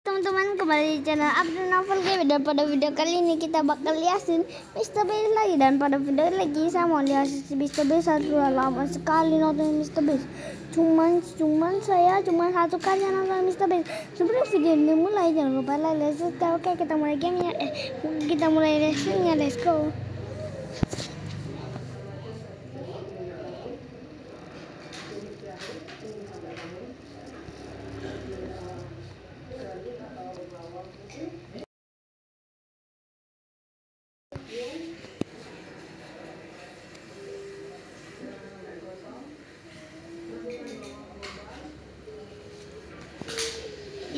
Teman-teman, kembali di channel Abdul Novel Game. Dan pada video kali ini kita bakal liatin Mr. Beast lagi. Dan pada video lagi saya mau liatin Mr. Beast. Sudah lama sekali nonton Mr. Beast. Saya cuma satu kali nonton Mr. Beast. Sebelum video ini mulai, jangan lupa like, subscribe. Oke, kita mulai gamenya. Kita mulai racingnya. Let's go.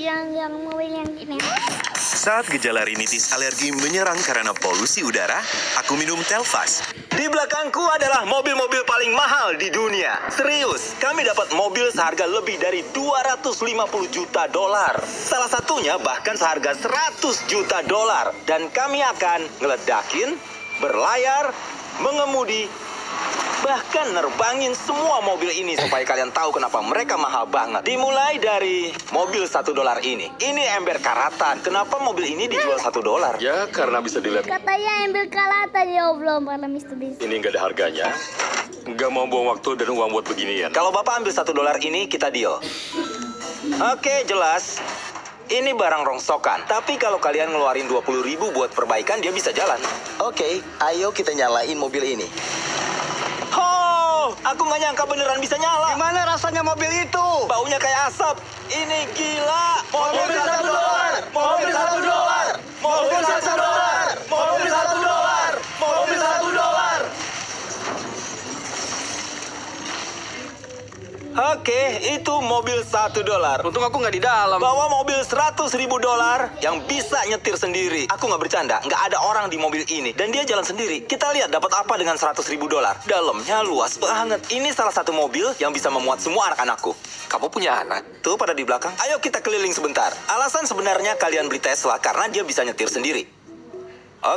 Yang mobil yang gini. Saat gejala rinitis alergi menyerang karena polusi udara, aku minum Telfast. Di belakangku adalah mobil-mobil paling mahal di dunia. Serius, kami dapat mobil seharga lebih dari 250 juta dolar. Salah satunya bahkan seharga 100 juta dolar. Dan kami akan ngeledakin, berlayar, mengemudi, bahkan nerbangin semua mobil ini supaya kalian tahu kenapa mereka mahal banget. Dimulai dari mobil $1 ini. Ini ember karatan. Kenapa mobil ini dijual $1? Ya, karena bisa dilihat. Katanya ambil kalatan ya Allah, para Mr. Beast. Ini nggak ada harganya. Nggak mau buang waktu dan uang buat beginian. Kalau Bapak ambil $1 ini, kita deal. Oke, jelas. Ini barang rongsokan. Tapi kalau kalian ngeluarin 20.000 buat perbaikan, dia bisa jalan. Oke, ayo kita nyalain mobil ini. Aku nggak nyangka beneran bisa nyala. Gimana rasanya mobil itu? Baunya kayak asap. Ini gila. Mobil $1. Mobil $1. Mobil $1. Mobil $1. Mobil $1. Oke, itu mobil $1. Untung aku nggak di dalam. Bawa mobil $100.000 yang bisa nyetir sendiri. Aku nggak bercanda, nggak ada orang di mobil ini. Dan dia jalan sendiri. Kita lihat dapat apa dengan $100.000. Dalamnya luas banget. Ini salah satu mobil yang bisa memuat semua anak-anakku. Kamu punya anak? Tuh pada di belakang. Ayo kita keliling sebentar. Alasan sebenarnya kalian beli Tesla karena dia bisa nyetir sendiri.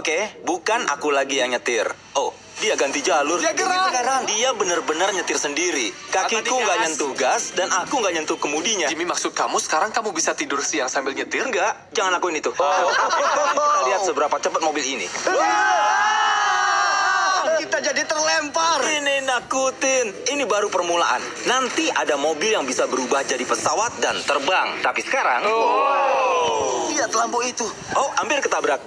Oke, bukan aku lagi yang nyetir. Oh, dia ganti jalur. Dia gerak. Dia bener-bener nyetir sendiri. Kakiku nggak nyentuh gas dan aku nggak nyentuh kemudinya. Jimmy, maksud kamu sekarang kamu bisa tidur siang sambil nyetir? Enggak, jangan lakuin itu. Kita lihat seberapa cepat mobil ini. Kita jadi terlempar. Ini nakutin. Ini baru permulaan. Nanti ada mobil yang bisa berubah jadi pesawat dan terbang. Tapi sekarang... Lihat lampu itu. Oh, hampir ketabrak.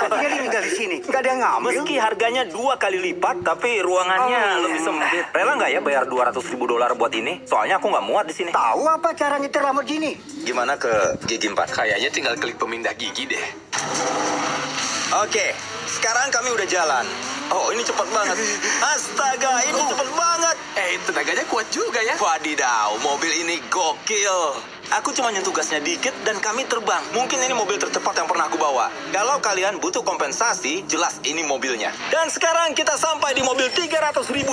Jadi tinggal di sini, nggak ada yang ngambil. Meski harganya 2 kali lipat, tapi ruangannya lebih sempit. Rela nggak ya bayar $200.000 buat ini? Soalnya aku nggak muat di sini. Tahu apa cara nyetir Lamborghini? Gimana ke gigi 4? Kayaknya tinggal klik pemindah gigi deh. Oke, sekarang kami udah jalan. Oh, ini cepet banget. Astaga, ini cepet banget. Tenaganya kuat juga ya. Wadidaw, mobil ini gokil. Aku cuma nyentuh gasnya dikit dan kami terbang. Mungkin ini mobil tercepat yang pernah aku bawa. Kalau kalian butuh kompensasi, jelas ini mobilnya. Dan sekarang kita sampai di mobil $300.000.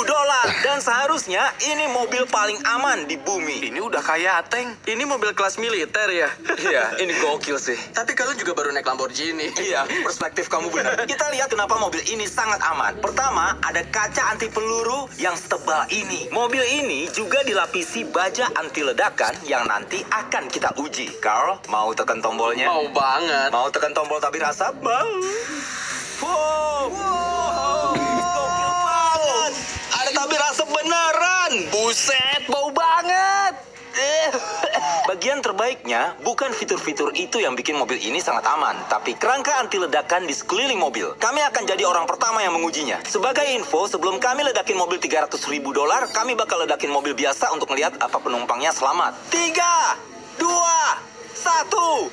Dan seharusnya ini mobil paling aman di bumi. Ini udah kayak Ateng. Ini mobil kelas militer ya. Iya, ini gokil sih. Tapi kalian juga baru naik Lamborghini. Iya, perspektif kamu benar. Kita lihat kenapa mobil ini sangat aman. Pertama, ada kaca anti peluru yang setebal ini. Mobil ini juga dilapisi baja anti ledakan yang nanti akan kita uji. Carl, mau tekan tombolnya? Mau banget. Mau tekan tombol tabir asap? Mau. Wow. Gokil banget. Ada tabir asap beneran. Buset, bau banget. Bagian terbaiknya bukan fitur-fitur itu yang bikin mobil ini sangat aman, tapi kerangka anti ledakan di sekeliling mobil. Kami akan jadi orang pertama yang mengujinya. Sebagai info, sebelum kami ledakin mobil $300.000, kami bakal ledakin mobil biasa untuk melihat apa penumpangnya selamat. 3, 2, 1.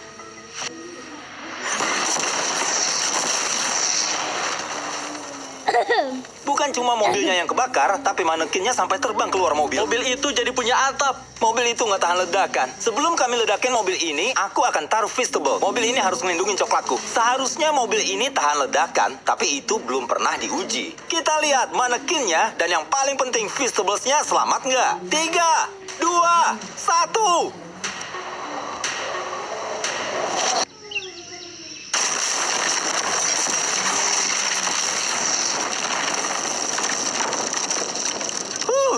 Bukan cuma mobilnya yang kebakar, tapi manekinnya sampai terbang keluar mobil. Mobil itu jadi punya atap. Mobil itu nggak tahan ledakan. Sebelum kami ledakin mobil ini, aku akan taruh Feastable. Mobil ini harus melindungi coklatku. Seharusnya mobil ini tahan ledakan, tapi itu belum pernah diuji. Kita lihat manekinnya, dan yang paling penting Feastables-nya selamat nggak? 3, 2, 1.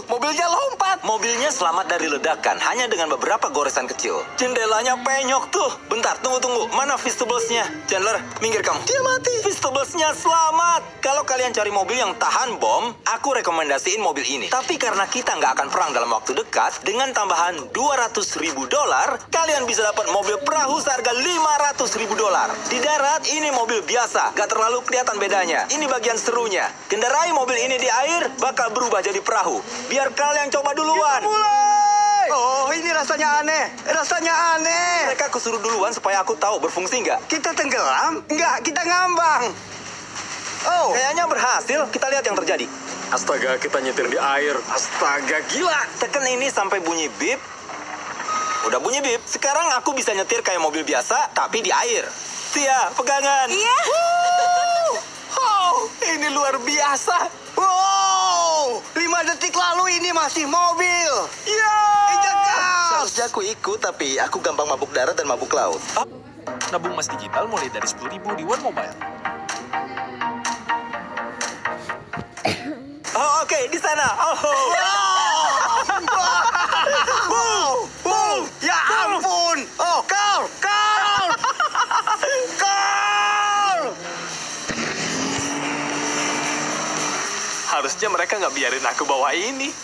Mobilnya lompat. Mobilnya selamat dari ledakan hanya dengan beberapa goresan kecil. Jendelanya penyok tuh. Bentar, tunggu. Mana Feastablesnya? Chandler, minggir kamu. Dia mati. Feastablesnya selamat. Kalau kalian cari mobil yang tahan bom, aku rekomendasiin mobil ini. Tapi karena kita nggak akan perang dalam waktu dekat, dengan tambahan $200.000, kalian bisa dapat mobil perahu seharga $500.000. Di darat, ini mobil biasa. Gak terlalu kelihatan bedanya. Ini bagian serunya. Kendarai mobil ini di air, bakal berubah jadi perahu. Biar kalian coba duluan. Mulai! Oh, ini rasanya aneh. Mereka aku suruh duluan supaya aku tahu berfungsi nggak. Kita tenggelam? Enggak, kita ngambang. Oh, Kayaknya berhasil. Kita lihat yang terjadi. Astaga, kita nyetir di air. Astaga, gila. Tekan ini sampai bunyi bip. Udah bunyi bip. Sekarang aku bisa nyetir kayak mobil biasa, tapi di air. Tia, pegangan. Iya. Oh, ini luar biasa. wow! 5 detik lalu ini masih mobil. Ya. Injak gas. Seharusnya aku ikut, tapi aku gampang mabuk darat dan mabuk laut. Nabung emas digital mulai dari 10.000 di One Mobile. Oh, oke, di sana. Oh. Wow! Ya ampun. Oh, Carl! Harusnya mereka nggak biarin aku bawa ini.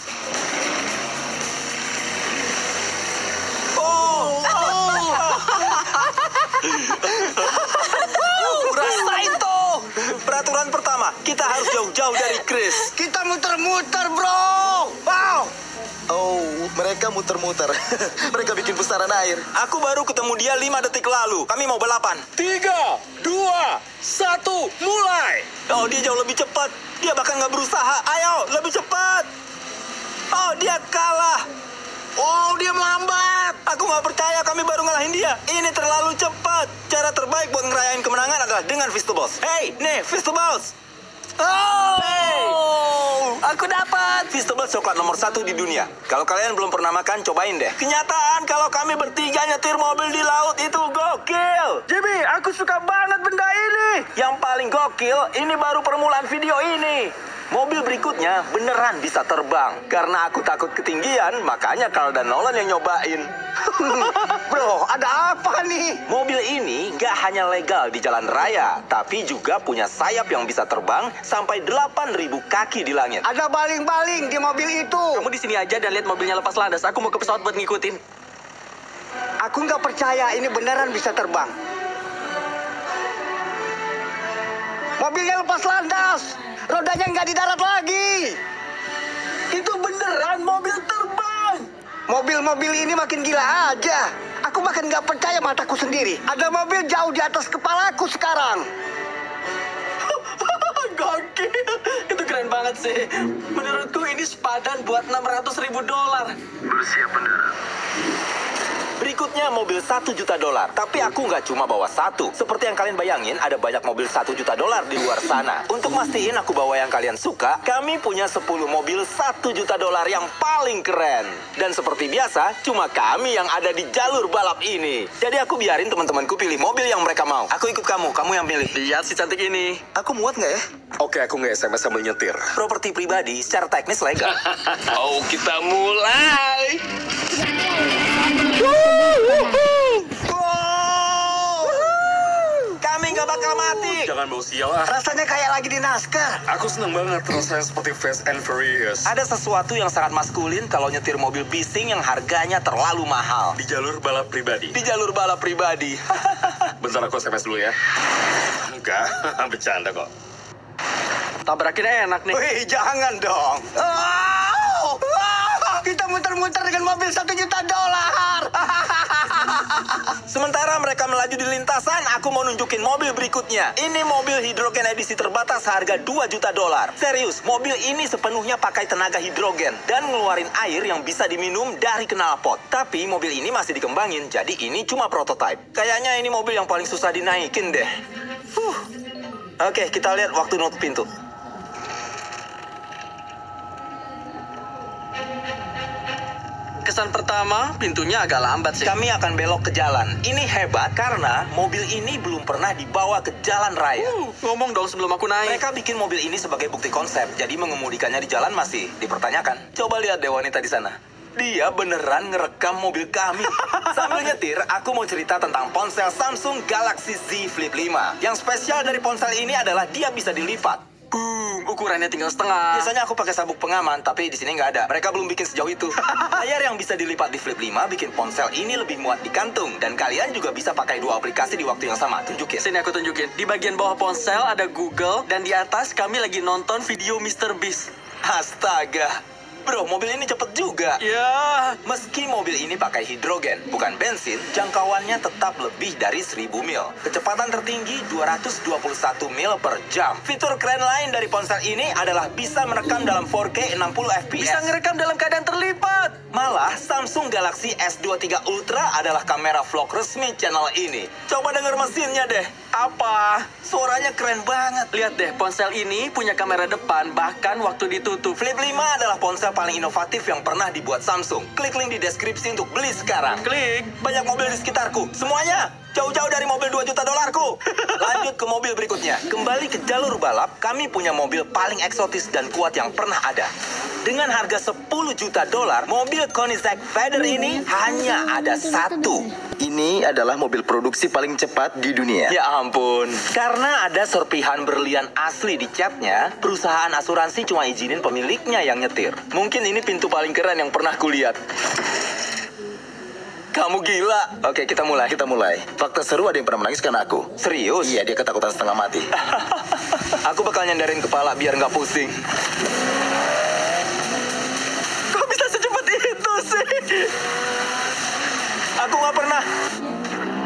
Rasain tuh. Peraturan pertama, kita harus jauh-jauh dari Chris. Kita muter-muter, bro. Wow! Oh, mereka muter-muter. Mereka bikin pusaran air. Aku baru ketemu dia 5 detik lalu. Kami mau balapan. 3, 2, 1, mulai. Oh, dia jauh lebih cepat. Dia bahkan nggak berusaha. Ayo, lebih cepat. Oh, dia kalah. Oh, dia melambat. Aku nggak percaya kami baru ngalahin dia. Ini terlalu cepat. Cara terbaik buat ngerayain kemenangan adalah dengan Feastables. Hey, nih, Feastables. Oh, aku dapat Feastables coklat nomor 1 di dunia. Kalau kalian belum pernah makan, cobain deh. Kenyataan kalau kami bertiga nyetir mobil di laut itu gokil. Jimmy, aku suka banget benda ini. Yang paling gokil, ini baru permulaan video ini. Mobil berikutnya beneran bisa terbang. Karena aku takut ketinggian, makanya Carl dan Nolan yang nyobain. Bro, ada apa nih? Mobil ini gak hanya legal di jalan raya, tapi juga punya sayap yang bisa terbang sampai 8.000 kaki di langit. Ada baling-baling di mobil itu. Kamu di sini aja dan lihat mobilnya lepas landas. Aku mau ke pesawat buat ngikutin. Aku nggak percaya ini beneran bisa terbang. Mobilnya lepas landas. Rodanya nggak di darat lagi. Itu beneran mobil terbang. Mobil-mobil ini makin gila aja. Aku bahkan nggak percaya mataku sendiri. Ada mobil jauh di atas kepalaku sekarang. Gokil. Itu keren banget sih. Menurutku ini sepadan buat $600.000. Bersiap bendera. Berikutnya mobil $1 juta. Tapi aku nggak cuma bawa satu. Seperti yang kalian bayangin, ada banyak mobil $1 juta di luar sana. Untuk mastiin aku bawa yang kalian suka, kami punya 10 mobil $1 juta yang paling keren. Dan seperti biasa, cuma kami yang ada di jalur balap ini. Jadi aku biarin teman-temanku pilih mobil yang mereka mau. Aku ikut kamu yang pilih. Lihat si cantik ini. Aku muat nggak ya? Oke, aku nggak SMS sambil nyetir. Properti pribadi secara teknis legal. Oh, kita mulai. Kami nggak bakal mati. Jangan bau sial ah. Rasanya kayak lagi di NASCAR. Aku seneng banget rasanya seperti Fast and Furious. Ada sesuatu yang sangat maskulin kalau nyetir mobil bising yang harganya terlalu mahal. Di jalur balap pribadi. Di jalur balap pribadi. Bentar aku SMS dulu ya. Enggak, bercanda kok. Tabrakinnya enak nih. Wih, jangan dong. Kita muter-muter dengan mobil $1 juta. Sementara mereka melaju di lintasan, aku mau nunjukin mobil berikutnya. Ini mobil hidrogen edisi terbatas harga $2 juta. Serius, mobil ini sepenuhnya pakai tenaga hidrogen dan ngeluarin air yang bisa diminum dari knalpot. Tapi mobil ini masih dikembangin, jadi ini cuma prototype. Kayaknya ini mobil yang paling susah dinaikin deh. Oke, kita lihat waktu nutup pintu. Kesan pertama, pintunya agak lambat sih. Kami akan belok ke jalan. Ini hebat karena mobil ini belum pernah dibawa ke jalan raya. Ngomong dong sebelum aku naik. Mereka bikin mobil ini sebagai bukti konsep, jadi mengemudikannya di jalan masih dipertanyakan. Coba lihat deh wanita di sana. Dia beneran ngerekam mobil kami. Sambil nyetir, aku mau cerita tentang ponsel Samsung Galaxy Z Flip 5. Yang spesial dari ponsel ini adalah dia bisa dilipat. Boom, ukurannya tinggal setengah. Biasanya aku pakai sabuk pengaman, tapi di sini nggak ada. Mereka belum bikin sejauh itu. Layar yang bisa dilipat di Flip 5 bikin ponsel ini lebih muat di kantung. Dan kalian juga bisa pakai dua aplikasi di waktu yang sama. Tunjukin. Sini aku tunjukin. Di bagian bawah ponsel ada Google, dan di atas kami lagi nonton video Mr. Beast. Astaga. Bro, mobil ini cepet juga. Ya, Meski mobil ini pakai hidrogen, bukan bensin, jangkauannya tetap lebih dari 1000 mil. Kecepatan tertinggi 221 mil per jam. Fitur keren lain dari ponsel ini adalah bisa merekam dalam 4K 60 fps. bisa ngerekam dalam keadaan terlipat. Malah, Samsung Galaxy S23 Ultra adalah kamera vlog resmi channel ini. Coba denger mesinnya deh. Apa? Suaranya keren banget. Lihat deh, ponsel ini punya kamera depan, bahkan waktu ditutup. Flip 5 adalah ponsel paling inovatif yang pernah dibuat Samsung. Klik link di deskripsi untuk beli sekarang. Klik. Banyak mobil di sekitarku. Semuanya jauh-jauh dari mobil 2 juta dolarku. Lanjut ke mobil berikutnya. Kembali ke jalur balap, kami punya mobil paling eksotis dan kuat yang pernah ada. Dengan harga 10 juta dolar, mobil Koenigsegg Feather ini hanya ada satu. Ini adalah mobil produksi paling cepat di dunia. Ya ampun. Karena ada serpihan berlian asli di catnya, perusahaan asuransi cuma izinin pemiliknya yang nyetir. Mungkin ini pintu paling keren yang pernah kulihat. Kamu gila. Oke, kita mulai. Fakta seru, ada yang pernah menangis karena aku. Serius? Iya, dia ketakutan setengah mati. Aku bakal nyandarin kepala biar nggak pusing. Kok bisa secepat itu sih? Aku nggak pernah.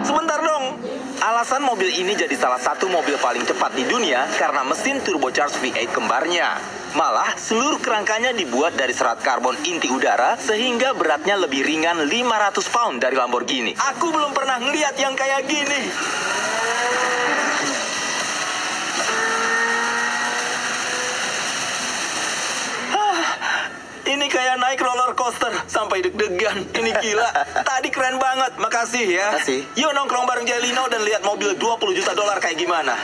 Sebentar dong. Alasan mobil ini jadi salah satu mobil paling cepat di dunia karena mesin turbocharged V8 kembarnya. Malah, seluruh kerangkanya dibuat dari serat karbon inti udara sehingga beratnya lebih ringan 500 pound dari Lamborghini. Aku belum pernah ngeliat yang kayak gini. Ini kayak naik roller coaster sampai deg-degan. Ini gila. Tadi keren banget. Makasih ya. Makasih. Yuk nongkrong bareng Jelino dan lihat mobil 20 juta dolar kayak gimana.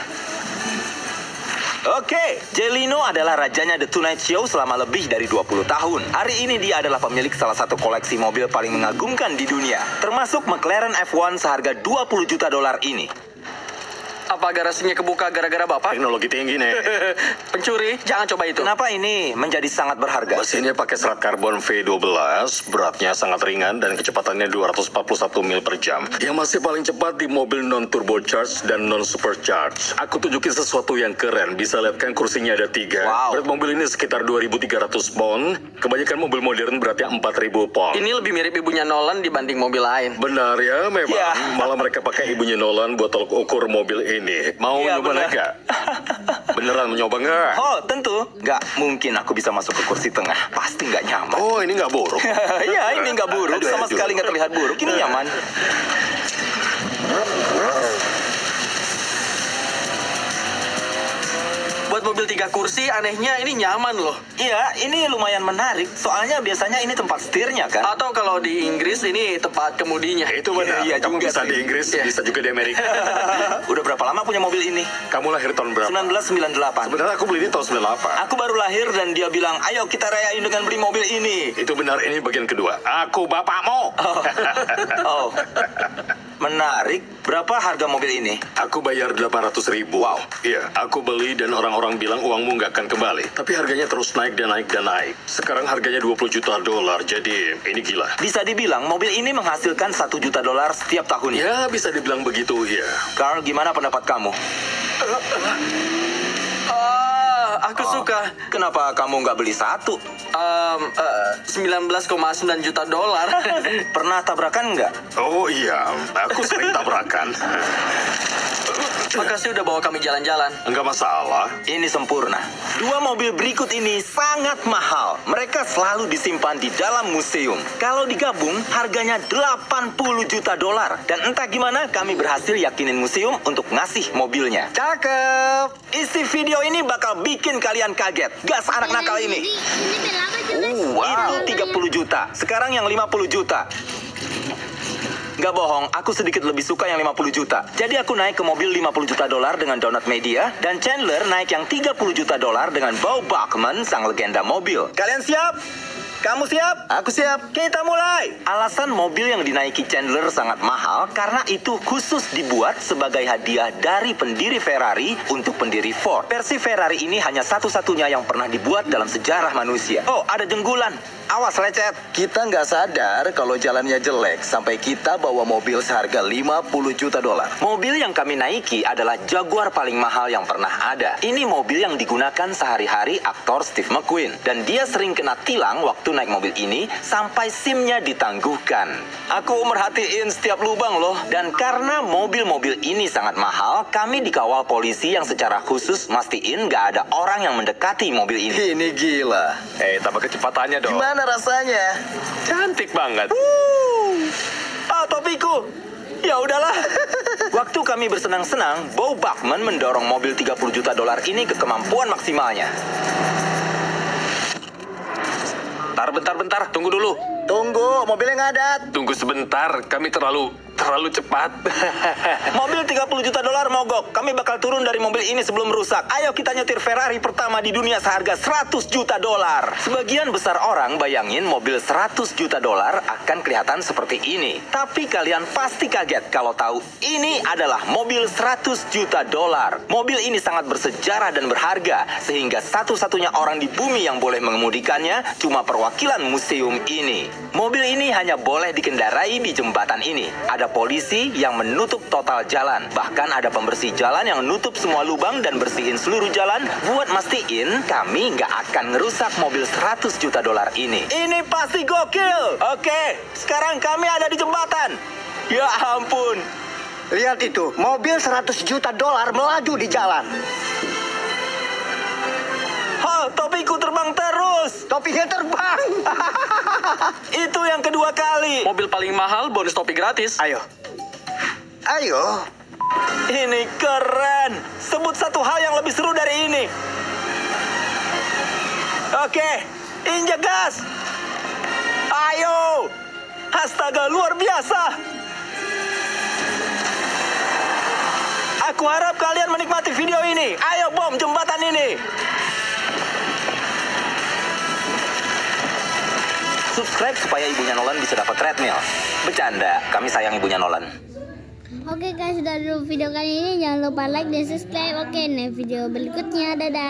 Oke, Jelino adalah rajanya The Tonight Show selama lebih dari 20 tahun. Hari ini dia adalah pemilik salah satu koleksi mobil paling mengagumkan di dunia, termasuk McLaren F1 seharga 20 juta dolar ini. Apa garasinya kebuka gara-gara bapak? Teknologi tinggi nih. Pencuri, jangan coba itu. Kenapa ini menjadi sangat berharga? Mesinnya pakai serat karbon V12, beratnya sangat ringan dan kecepatannya 241 mil per jam. Yang masih paling cepat di mobil non-turbocharged dan non-supercharged. Aku tunjukin sesuatu yang keren. Bisa lihat kan kursinya ada 3. Wow. Berat mobil ini sekitar 2.300 pound. Kebanyakan mobil modern beratnya 4.000 pound. Ini lebih mirip ibunya Nolan dibanding mobil lain. Benar ya, memang. Ya. Malah mereka pakai ibunya Nolan buat tolok ukur mobil ini. Mau Iya, nyoba benar. nggak? Beneran mau nyoba nggak? Oh, tentu. Nggak mungkin aku bisa masuk ke kursi tengah. Pasti nggak nyaman. Oh, ini nggak buruk. Iya, ini nggak buruk. Aduh, Sama aduh. sekali nggak terlihat buruk. Ini nyaman. Buat mobil 3 kursi, anehnya ini nyaman loh. Iya, ini lumayan menarik. Soalnya biasanya ini tempat setirnya kan. Atau kalau di Inggris ini tempat kemudinya. Itu benar. Iya, Kamu juga bisa sih. di Inggris, Iya. bisa juga di Amerika. Udah berapa lama punya mobil ini? Kamu lahir tahun berapa? 1998. Sebenarnya aku beli ini tahun 98. Aku baru lahir dan dia bilang, ayo kita rayain dengan beli mobil ini. Itu benar, ini bagian kedua. Aku bapakmu. Oh, menarik. Berapa harga mobil ini? Aku bayar 800.000. Wow. Iya, aku beli dan orang-orang bilang uangmu nggak akan kembali. Tapi harganya terus naik dan naik dan naik. Sekarang harganya 20 juta dolar. Jadi ini gila. Bisa dibilang mobil ini menghasilkan 1 juta dolar setiap tahunnya. Ya, bisa dibilang begitu, ya. Carl, gimana pendapat kamu? Aku suka. Kenapa kamu nggak beli satu? 19,9 juta dolar. Pernah tabrakan nggak? Oh iya, aku sering tabrakan. Makasih udah bawa kami jalan-jalan. Enggak masalah. Ini sempurna. Dua mobil berikut ini sangat mahal. Mereka selalu disimpan di dalam museum. Kalau digabung, harganya 80 juta dolar. Dan entah gimana, kami berhasil yakinin museum untuk ngasih mobilnya. Cakep. Isi video ini bakal bikin kalian kaget. Gas anak nakal ini. Itu 30 juta. Sekarang yang 50 juta. Nggak bohong, aku sedikit lebih suka yang 50 juta. Jadi aku naik ke mobil 50 juta dolar dengan Donut Media, dan Chandler naik yang 30 juta dolar dengan Bo Bachman, sang legenda mobil. Kalian siap? Kamu siap? Aku siap. Kita mulai. Alasan mobil yang dinaiki Chandler sangat mahal karena itu khusus dibuat sebagai hadiah dari pendiri Ferrari untuk pendiri Ford. Versi Ferrari ini hanya satu-satunya yang pernah dibuat dalam sejarah manusia. Oh, ada jenggulan. Awas lecet. Kita nggak sadar kalau jalannya jelek sampai kita bawa mobil seharga 50 juta dolar. Mobil yang kami naiki adalah Jaguar paling mahal yang pernah ada. Ini mobil yang digunakan sehari-hari aktor Steve McQueen. Dan dia sering kena tilang waktu naik mobil ini sampai SIM-nya ditangguhkan. Aku merhatiin setiap lubang loh. Dan karena mobil-mobil ini sangat mahal, kami dikawal polisi yang secara khusus mastiin nggak ada orang yang mendekati mobil ini. Ini gila. Tambah kecepatannya dong. Gimana rasanya? Cantik banget. Ah, topiku. Ya udahlah. Waktu kami bersenang-senang, Bo Bachman mendorong mobil 30 juta dolar ini ke kemampuan maksimalnya. Bentar, tunggu dulu. Tunggu, mobilnya ngadat. Tunggu sebentar, kami terlalu cepat. Mobil 30 juta dolar mogok. Kami bakal turun dari mobil ini sebelum rusak. Ayo kita nyetir Ferrari pertama di dunia seharga 100 juta dolar. Sebagian besar orang bayangin mobil 100 juta dolar akan kelihatan seperti ini. Tapi kalian pasti kaget kalau tahu ini adalah mobil 100 juta dolar. Mobil ini sangat bersejarah dan berharga, sehingga satu-satunya orang di bumi yang boleh mengemudikannya cuma perwakilan museum ini. Mobil ini hanya boleh dikendarai di jembatan ini. Ada polisi yang menutup total jalan. Bahkan ada pembersih jalan yang nutup semua lubang dan bersihin seluruh jalan buat mastiin kami nggak akan ngerusak mobil 100 juta dolar ini. Ini pasti gokil. Oke, sekarang kami ada di jembatan. Ya ampun. Lihat itu, mobil 100 juta dolar melaju di jalan. Topiku terbang terus. Topinya terbang. Itu yang kedua kali. Mobil paling mahal, bonus topi gratis. Ayo. Ini keren. Sebut satu hal yang lebih seru dari ini. Oke, injak gas. Ayo. Astaga, luar biasa. Aku harap kalian menikmati video ini. Ayo bom jembatan ini. Subscribe supaya ibunya Nolan bisa dapat treadmill. Bercanda, kami sayang ibunya Nolan. Oke guys, sudah dulu video kali ini. Jangan lupa like dan subscribe. Oke, nih video berikutnya. Dadah.